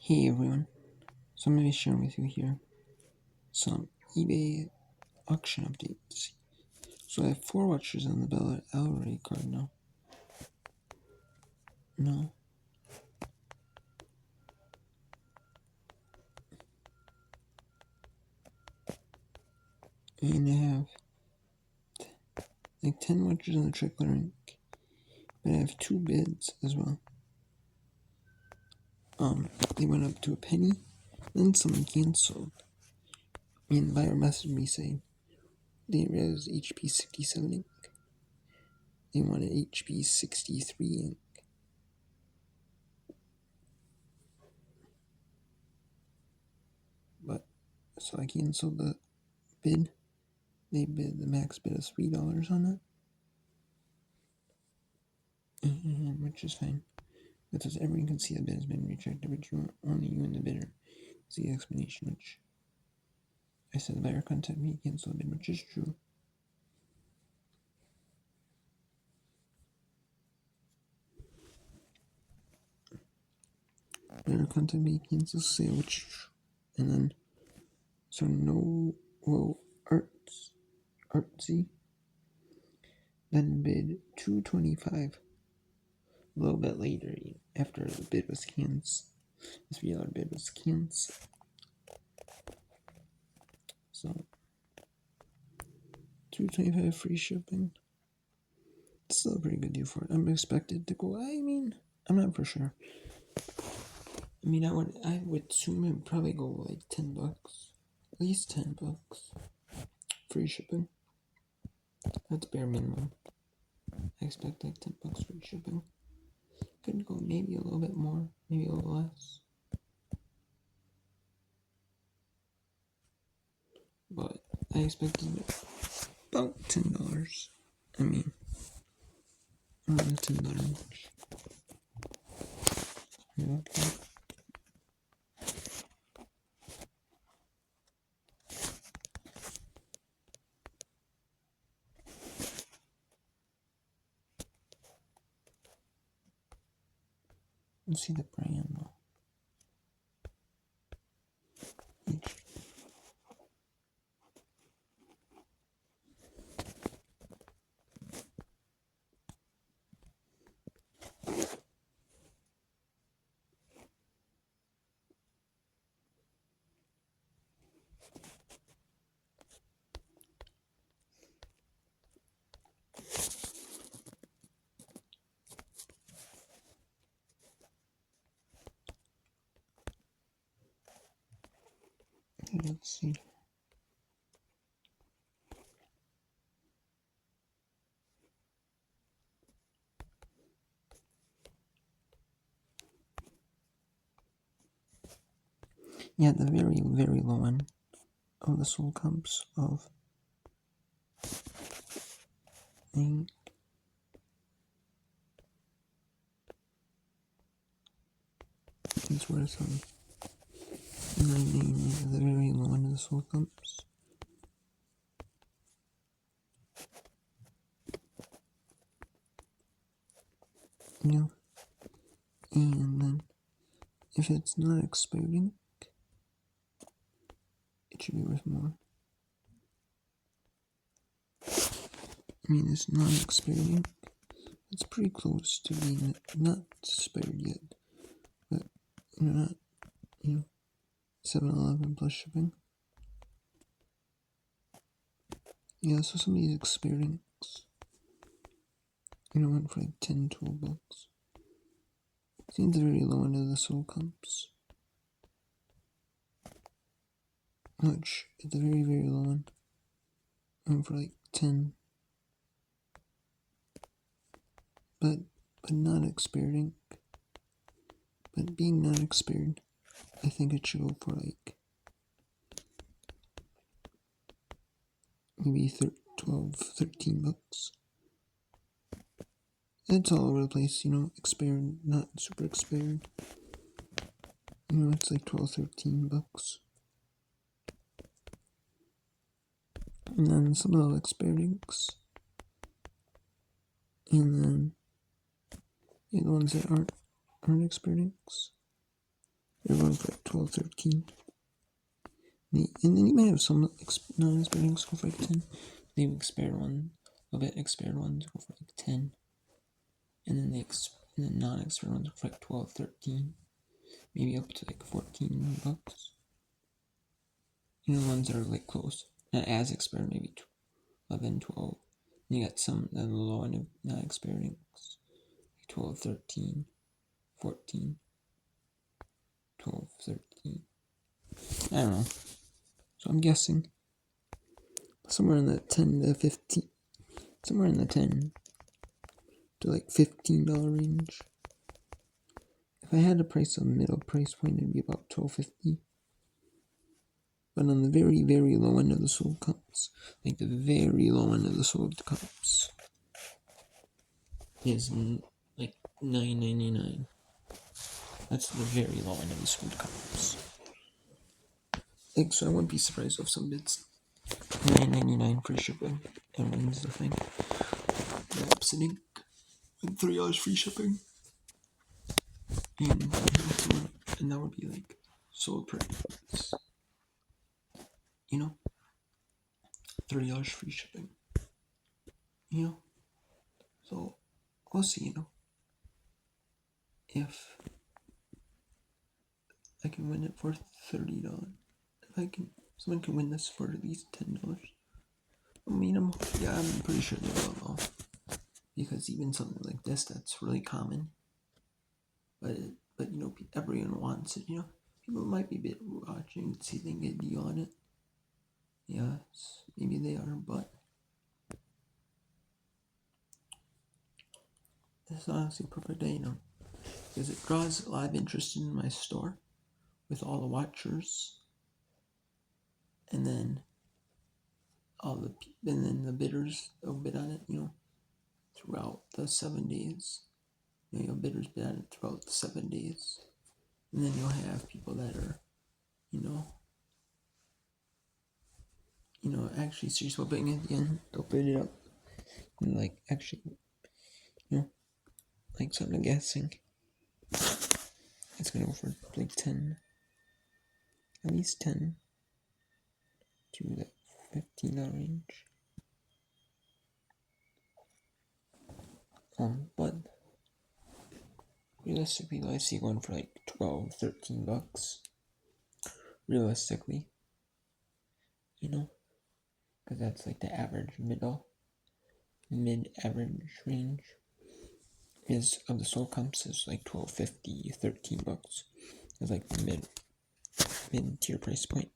Hey everyone, so I'm going to be sharing with you here some eBay auction updates. So I have 4 watches on the Bella Alray card now. And I have like 10 watches on the Trickler Ink, but I have 2 bids as well. They went up to a penny, then someone canceled. And the buyer messaged me saying they res HP 67 ink. They wanted HP 63 ink. But so I canceled the bid. They bid the max bid of $3 on it, which is fine. Because everyone can see the bid has been rejected, but only you and the bidder see the explanation, which I said the buyer contacted me, cancel the bid, which is true. Buyer contacted me, cancel sale, which is true. And then, so no, well, artsy, then bid $225. A little bit later, after the bid was canceled, this $3 bid was canceled. So, $225 free shipping. It's still a pretty good deal for it. I'm expected to go. I'm not for sure. I would assume it would probably go like $10. At least $10. Free shipping. That's bare minimum. I expect like $10 free shipping. Could go maybe a little bit more, maybe a little less. But I expected about $10. Around the $10 range. Okay. Let's see the brand though. Let's see. Yeah, the very, very low end of the soul comps of ink. It's worth $9.99 at the very low end of the soul comps. Yeah. And then if it's not expired ink, it should be worth more. It's not expired ink. It's pretty close to being not expired yet, but not 7-Eleven plus shipping. Yeah, so some of these expired inks, went for like $10-12. Seems very low end of the soul comps. Which at the very, very low end, went for like 10. But not expired ink. But being not expired, I think it should go for like maybe $12-13. It's all over the place, expired, not super expired. It's like $12-13. And then some of the expired inks. And then the ones that aren't expired inks. They're they're going for like 12, 13. And then you may have some non-expired ones go for like 10. Maybe expired one, a bit expired ones go for like 10. And then the non-expired ones go for like 12, 13. Maybe up to like 14 bucks. You know, the ones that are like close. Not as expired, maybe 11, 12. And you got some that are low end of not expiring. 12, 13, 14, 12, 13. I don't know. So I'm guessing somewhere in the 10 to 15, somewhere in the 10 to like $15 range. If I had to price a middle price point, it'd be about $12.50. But on the very, very low end of the sold cups, like the very low end of the sold cups, is like $9.99. That's the very low end of the sold cups. Like, so I wouldn't be surprised if some bids $9.99 free shipping. Everyone's the thing. The Epson ink with $3 free shipping. And that would be like sold price. You know? $30 free shipping. You know? So we'll see, you know. If I can win it for $30. If someone can win this for at least $10. I mean, I'm pretty sure they will though. Because even something like this that's really common. But you know, everyone wants it, you know. People might be a bit watching to see if they can get a deal on it. Yes, maybe they are, but this is honestly a perfect day, you know. Because it draws a lot of interest in my store with all the watchers. And then the bidders will bid on it, you know, throughout the 7 days. You know, bidders bid on it throughout the 7 days. And then you'll have people that are, you know, actually serious about bidding at the end. They'll bid it up. And like, actually, you know, like something I'm guessing. It's gonna go for like 10. At least 10 to the $15 range. But realistically, I see going for like 12, 13 bucks. Realistically, you know, because that's like the average mid-average range is of the soul comps is like 12.50, 13 bucks. It's like the mid-tier price point.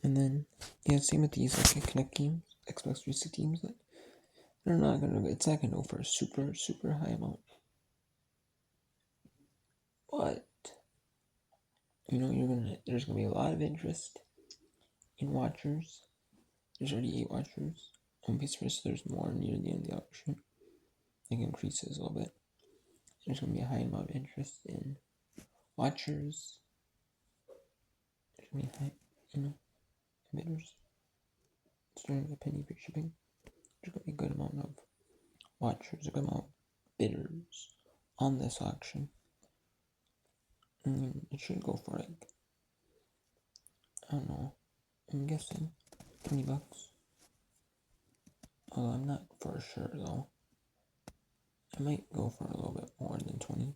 And then, yeah, same with these like Connect games, Xbox 360 games. Like, it's not gonna go for a super, super high amount. But, you know, there's gonna be a lot of interest in watchers. There's already 8 watchers. On vice versa, there's more near the end of the auction. It increases a little bit. There's gonna be a high amount of interest in watchers. There's gonna be high, you know, bidders. Starting with a penny free shipping. There's gonna be a good amount of watchers, a good amount of bidders on this auction. And it should go for like, I don't know, I'm guessing $20. Although I'm not for sure though. I might go for a little bit more than 20.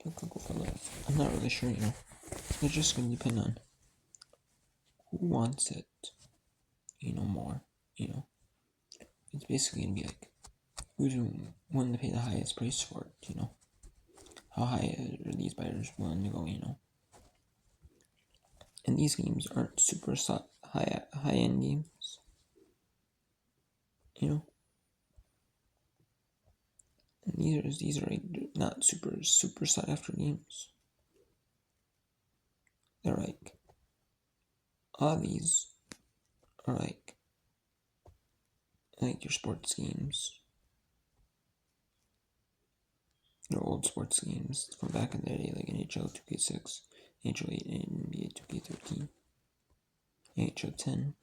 I could go for less. I'm not really sure, you know. It's just gonna depend on who wants it, you know, more, you know. It's basically gonna be like who's willing to pay the highest price for it, you know. How high are these buyers willing to go, you know. And these games aren't super high end games, you know. And these are like not super sought after games. They're like all these are like your sports games. They're old sports games from back in the day, like NHL 2K6, NHL 8, and NBA 2K13, NHL 10.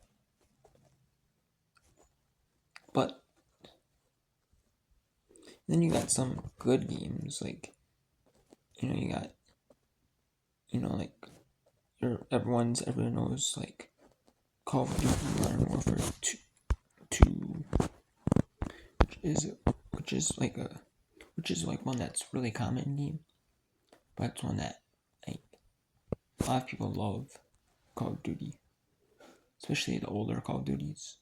But Then you got some good games, like, you got, like, everyone knows, like, Call of Duty Modern Warfare 2, which is like one that's really common in game, but it's one that, like, a lot of people love Call of Duty, especially the older Call of Duties,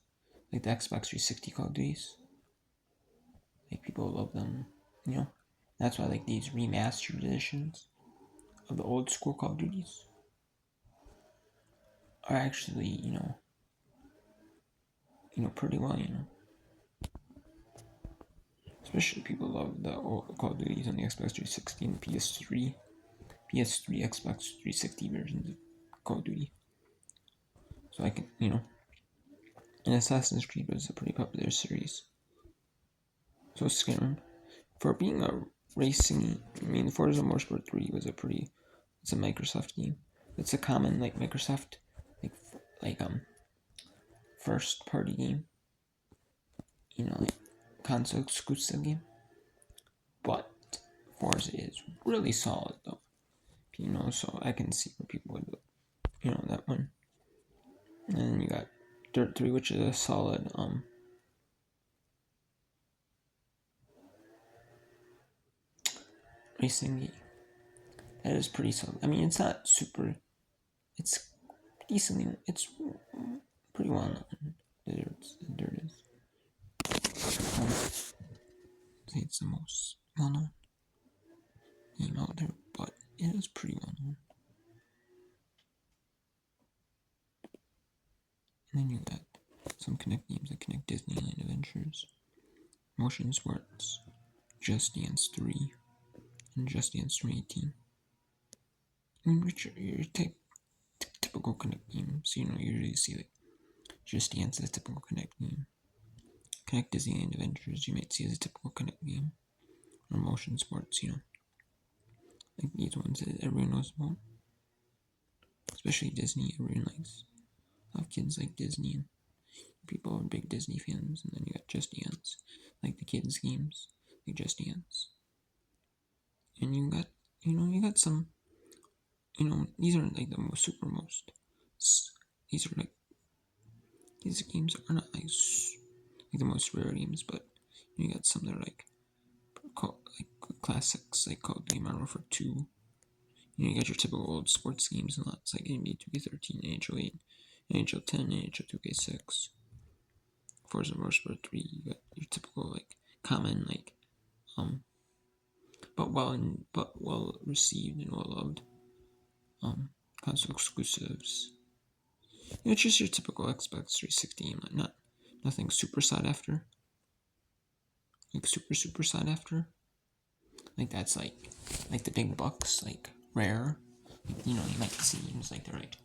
like the Xbox 360 Call of Duties. Like, people love them, That's why, like, these remastered editions of the old school Call of Duties are actually, pretty well, Especially people love the old Call of Duties on the Xbox 360 and the PS3, Xbox 360 versions of Call of Duty. So I can, and Assassin's Creed was a pretty popular series. So Skyrim, for being a racing, Forza Motorsport 3 was it's a Microsoft game. It's a common, like, Microsoft, like first party game, like, console exclusive game. But Forza is really solid though, so I can see where people would, that one. And then you got Dirt 3, which is a solid racing game. That is pretty solid. It's not super, it's decently, it's pretty well known. Dirt is. It's the most well known game out there, but it is pretty well known. And then you got some Kinect games that Kinect Disneyland Adventures, Motion Sports, Just Dance 3, and Just Dance 2018. Which are your typical Kinect games. You usually see, like, Just Dance as a typical Kinect game. Kinect Disneyland Adventures you might see as a typical Kinect game. Or Motion Sports, like these ones that everyone knows about. Especially Disney, everyone likes. A lot of kids like Disney, and people are big Disney fans. And then you got Just Dance, like the kids' games, like Just Dance. And you got some, these aren't like the most. These are like, these games are not like the most rare games, but you got some that are like classics, like called Modern Warfare 2. You got your typical old sports games and lots, like NBA 2K13, NHL 8, NHL 10, NHL 2K6, Forza Motorsport 3. You got your typical, like, common, like, but well received and well loved console exclusives. It's just your typical Xbox 360 game, like, nothing super sought after, like super sought after. Like, that's like the big bucks, like rare. You might see games like they're like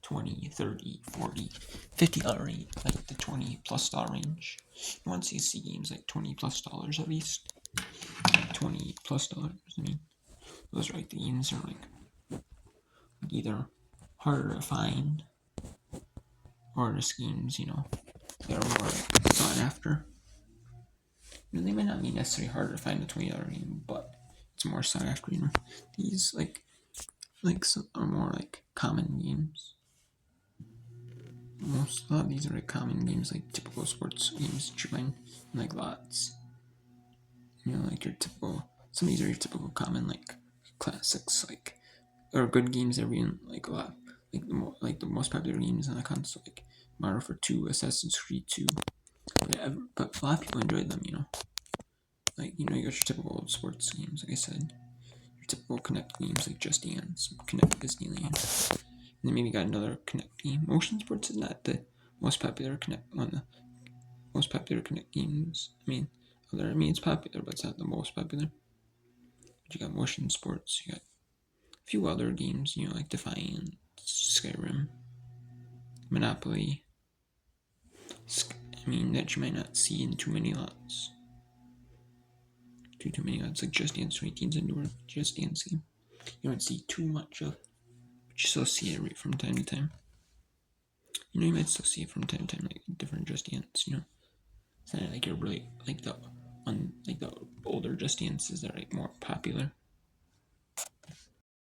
$20, $30, $40, $50 range, like the $20+ range. You want to see games like $20+ at least. $20+. Those are like the games are like either harder to find or the schemes, that are more sought after. They might not be necessarily harder to find a $20 game, but it's more sought after. These some are more like common games. A lot of these are like common games, like typical sports games that you find in like lots. Like your typical. Some of these are your typical common, like, classics, like, or good games that we like a lot. Like the most popular games on the console, like Mario Warfare 2, Assassin's Creed 2. But a lot of people enjoyed them. Like, you got your typical old sports games, like I said. Your typical Kinect games like Just Dance, Kinect Disneyland. And then maybe got another Kinect game. Motion Sports is not the most popular one of the most popular Kinect games. It's popular, but it's not the most popular. But you got Motion Sports. You got a few other games, like Defiant, Skyrim, Monopoly. That you might not see in too many lots. Too many lots, like Just Dance 2018's a newer Just Dance game. You don't see too much of, but you still see it from time to time. You might still see it from time to time, like different Just Dance. It's not like you're really like the on like the older Just Dances that are like more popular.